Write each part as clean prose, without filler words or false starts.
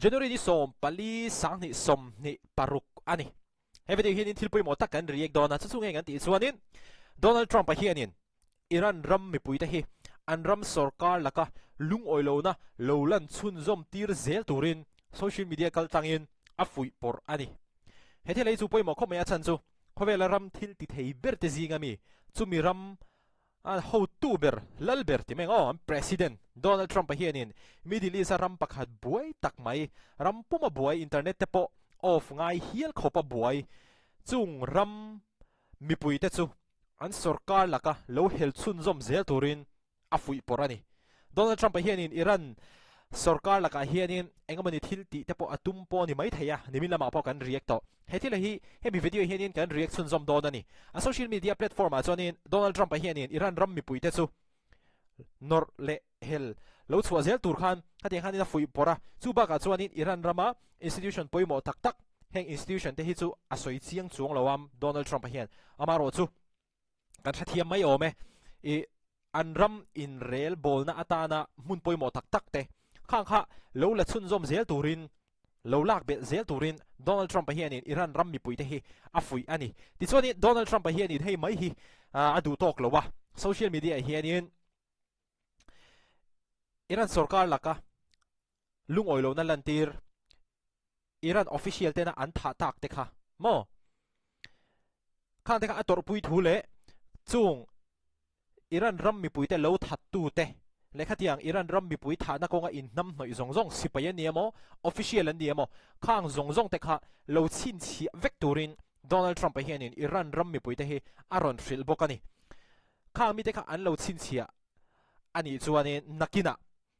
January ni som pali sang ni som ni paruk ani he video hian in thilpui mo tak kan react dona chu chu nge kan ti chuanin Donald Trump a hianin Iran ram mi pui te hi an ram sarkar laka lung oilo na lolan chun zom tir zel turin social media kal tangin a fuihpawrh ani he thilei chu poi mo khom ya chan chu khowela ram thil ti thei ber te zinga mi chumi ram how to ber lal ber ti meng president Donald Trump a hianin Middle East ram pakhat buai tak mai ram puma buai internet te po off ngai hial khopa buai chung ram mi pui te chu an sarkar laka lo hel chun zom zel turin a fuihpawrh ani Donald Trump a hianin Iran sarkar laka hianin engamani thil ti te po atum po ni mai theya nimin lama po kan react to hethila hi hemi video hianin kan react chun zom don ani a social media platform a chuanin Donald Trump a hianin Iran ram mi pui te chu nor le hel lo chua zel tur khan hati khanin a fuihpawrh chu ba ka chuanin Iran rama institution poimo tak tak heng institution te hi chu a soi chiang chuang lawam Donald Trump a hian amaro chu kan thathiam mai ome e an ram in rel bol na atana mun poimo tak tak te khang kha lo la chun zom zel turin lo lak be zel turin Donald Trump a hianin Iran ram mi pui te hi a fui ani ti chuanin Donald Trump a hianin hei mai hi adu tok lowa social media hianin Iran sarkar laka lung oilo na lantir Iran official te na an tha tak te kha mo khang te kha ator pui thu le chung Iran ram mi pui te lo that tu te lekha tiang Iran ram mi pui tha na ko nga in nam noi zong zong sipai ni mo official an ni mo khang zong zong te kha lo chin chi vectorin Donald Trump a hianin Iran ram mi pui te hi aron fril bokani khang mi te kha an lo chin chia ani chuanin nakina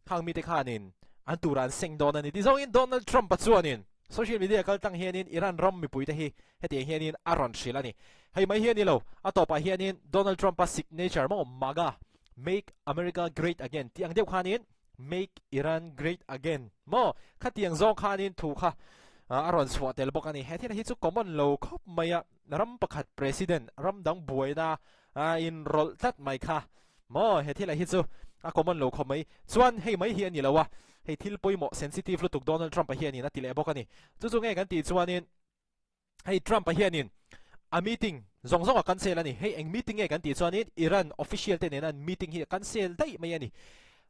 khang mi te kha nin an turan seng don ani ti zong in Donald Trump a chuanin social media kal tang hianin Iran ram mi pui te hi heti hianin aron fril ani hei mai hian ni lo atopa hianin Donald Trump a signature mo maga Make America Great Again tiang deuh khanin Make Iran Great Again mo khatiang zong khanin thu kha aron swatel bokani hethila hi chu common lo khop maya ram pakhat president ram dang buaina in rol tat mai kha mo hethila hi chu a common lo khop mai chuan hei mai hi ani lawa hei thil poimo sensitive lutuk Donald Trump a hianin a tile bokani chu chu nge kan ti chuanin hei Trump a hianin a meeting zong zong a cancel ani hei eng meeting e kan ti chuanin Iran official te nen an meeting hi cancel dai mai ani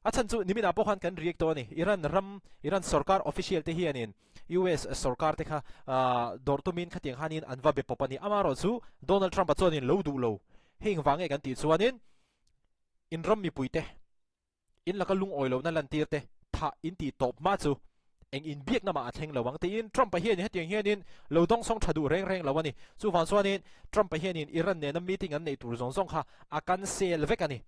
a chan chu nimina po khan kan react to ani Iran sarkar official te hi anin US sarkar te kha dortumin khatiang hanin anwa be popani amaro chu Donald Trump a chuanin lo du lo heng wange kan ti chuanin in ram mi puite in laka lung oilo na lantir te tha in ti top ma chu eng in biak na ma atheng lawang te in Trump a hian hetiang hianin lo dong song thadu reng reng lawani chu fan chuanin Trump a hianin Iran ne na meeting an nei tur zong zong kha a cancel vek ani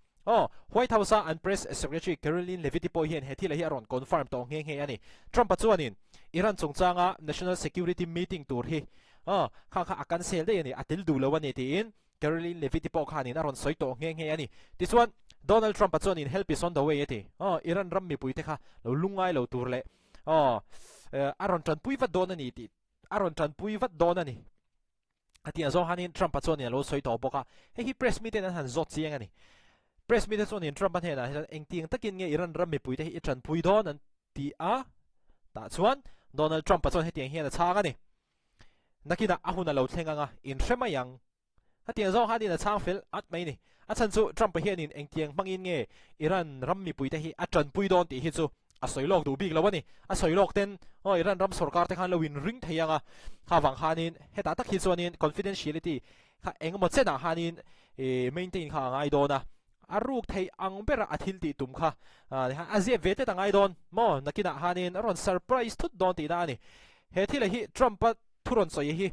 White House and Press Secretary Caroline Levitt po hian hethila hi aron confirm to nge nge ani Trump a chuanin Iran chungchanga national security meeting tur hi kha kha a cancel de ani atil du lawani ti in Caroline Levitt po khanin aron soi to nge nge ani this one Donald Trump a chuanin help is on the way ati Iran ram mi pui te kha lo lungai lo tur le aron tran pui vat don ani ti aron tran pui vat don ani atia zo hanin Trump a chuanin lo soi to boka hi press meeting an han zot chiang ani press meeting chuanin Trump an hena eng tiang takin nge Iran ram mi pui te hi tran pui don an ti a ta chuan Donald Trump a chuan hetiang hian a chang ani nakina ahuna lo thlenga nga in hremayang hatiang zo hanin a chang fel at mai ni a chan chu Trump a hianin eng tiang mangin nge Iran ram mi pui te hi a tran pui don ti hi chu a soilok du big lawani a soilok ten Iran ram sarkar te khan lo win ring theyanga kha wang hanin heta tak hi chuanin confidentiality kha engmo chena hanin maintain kha ngai dona aruk thei ang bera athil ti tum kha azia vete tangai don mo nakina hanin aron surprise thut don ti na ni he thila hi Trump thuron soi hi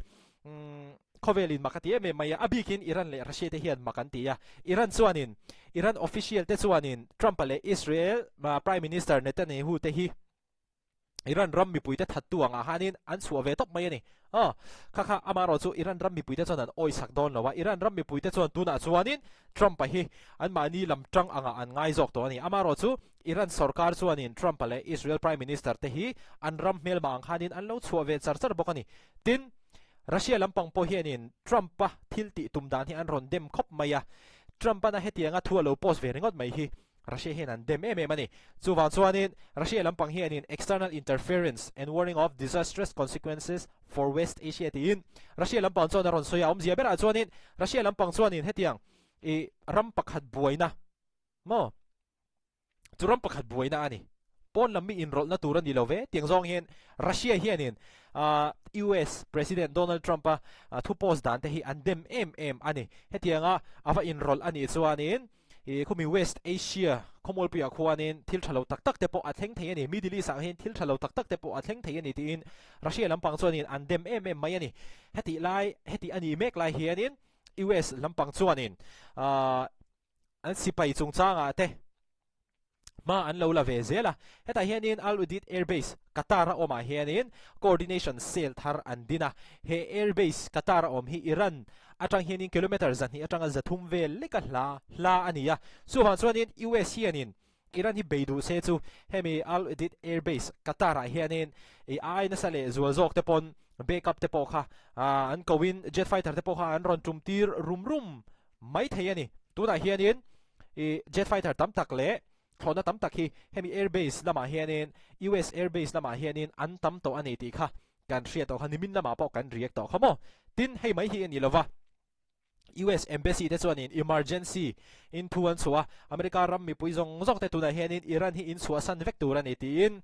khovelin makati me maya abikin Iran le Russia te hian makanti ya Iran chuanin Iran official te chuanin Trump le Israel Prime Minister Netanyahu te hi Iran ram mi pui te thattu anga hanin an chu ve top mai ani kha amaro chu Iran ram mi pui te chuan oi sak don lawa Iran ram mi pui te chuan tuna chuanin Trump hi an mani lamtang anga an ngai jok to ani amaro chu Iran sarkar chuanin Trump le Israel Prime Minister te hi an ram mel ma ang hanin an lo chu ve char char bokani tin Russia lampang po hianin Trump pa thilti tumdan hi an ron dem khop maya Trump na hetianga thualo post ve ringot mai hi Russia hian an dem em ani chuwang chuanin Russia lampang hianin external interference and warning of disastrous consequences for West Asia tin Russia lampang chuan ron soya zia bera chuanin Russia lampang chuanin hetiang ram pakhat buaina mo churam pakhat buaina ani pon lammi enroll na turan ni love tiang zong hian Russia hianin US President Donald Trump thu post dan te hi andem ani hetianga ava enroll ani chuanin khumi West Asia khomol pia khuanin thil thalo tak te po atheng thei ani Middle East ang hin thil thalo tak te po atheng thei ani tin Russia lampang chuanin andem mai ani heti ani mek lai hianin US lampang chuanin an sipai chungchanga te ma an lo la ve zela heta hianin Al Udeid Airbase Qatar oma hianin coordination cell thar andina he airbase Qatar om hi Iran atang hianin kilometer zan hi atang zathum ve leka hla ania suhan chuanin US hianin Iran hi beidu se chu hemi Al Udeid Airbase Qatar hianin ai na sale zuazok te pon backup te po kha an kowin jet fighter te po kha an ron tumtir rum mai thei ani tuna hianin jet fighter tam tak le thona tam tak hi hemi airbase lama hianin US airbase lama hianin an tam to ani ti kha kan ria to khanimin lama po kan react to khamo tin hei mai hi ani lova US embassy te chuanin emergency in thuan chuwa America ram mi pui zong te tuna hianin Iran hi in chua san vek tur ani tin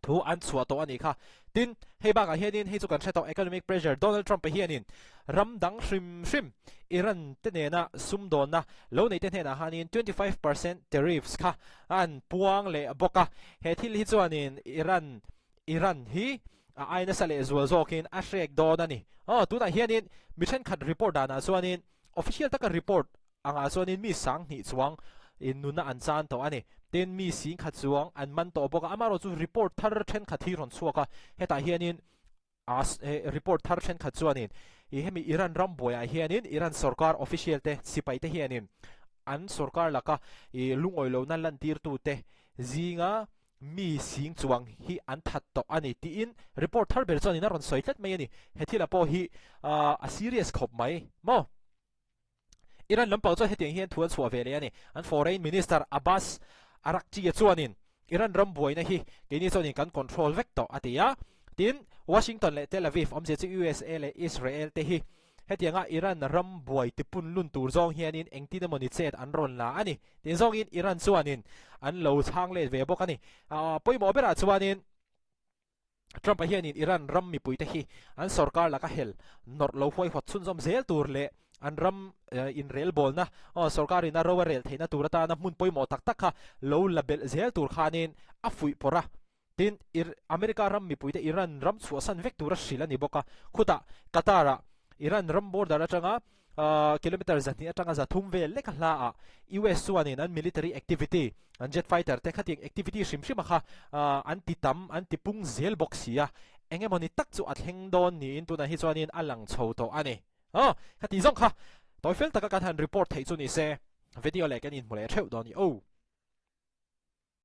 thu an chua to ani kha tin hei ba ka hianin hei chu kan threto economic pressure Donald Trump hianin ram dang shrim Iran te nena sumdon na lo nei te hena hanin 25% tariffs kha an puang le boka he thil hi chuanin Iran hi ai na sale zual zokin a shrek don ani tuna hianin mission khat report dana chuanin official taka report anga chuanin mi sang ni chuang in nuna an chan to ani ten mi sing khat chuang an man to boka amaro chu report thar then khathi ron chuaka heta hianin as report thar then khat chuanin hemi Iran ram boya hianin Iran sarkar official te sipai te hianin an sarkar laka lungoi lo na lan tir tu te zinga mi sing chuang hi an that to ani ti in report thar ber chuanin ron soitlet mai ani hethila po hi a serious khop mai mo Iran lampau chu hetiang hian thuan chhuwa ve le ani an foreign minister Abbas Arakchi chuanin Iran ram boina hi keini chuanin kan control vek to atia tin Washington le Tel Aviv omje chu USA le Israel te hi hetianga Iran ram boi tipun lun tur zong hianin engti na moni chet an ron la ani tin zong in Iran chuanin an lo chang le ve bok ani poimo bera chuanin Trump hianin Iran ram mi pui te hi an sarkar la ka hel nor lo hoi hot chun zom zel tur le an ram in rail bol na sarkar in a rowa rail theina turata na mun poimo tak tak kha lo label zel tur khanin a fuihpawrh tin America ram mi pui te Iran ram chuasan vek tura sila ni boka khuta Qatar Iran ram border atanga kilometer zati atanga za thumve leka hla a US chuanin an military activity an jet fighter te khating activity shim kha anti pung zel boxia engemoni tak chu athleng don ni in tuna hi chuanin alang chho to ani khati zong kha toifel taka kan han report thei chu ni se video le kan in mole theu don ni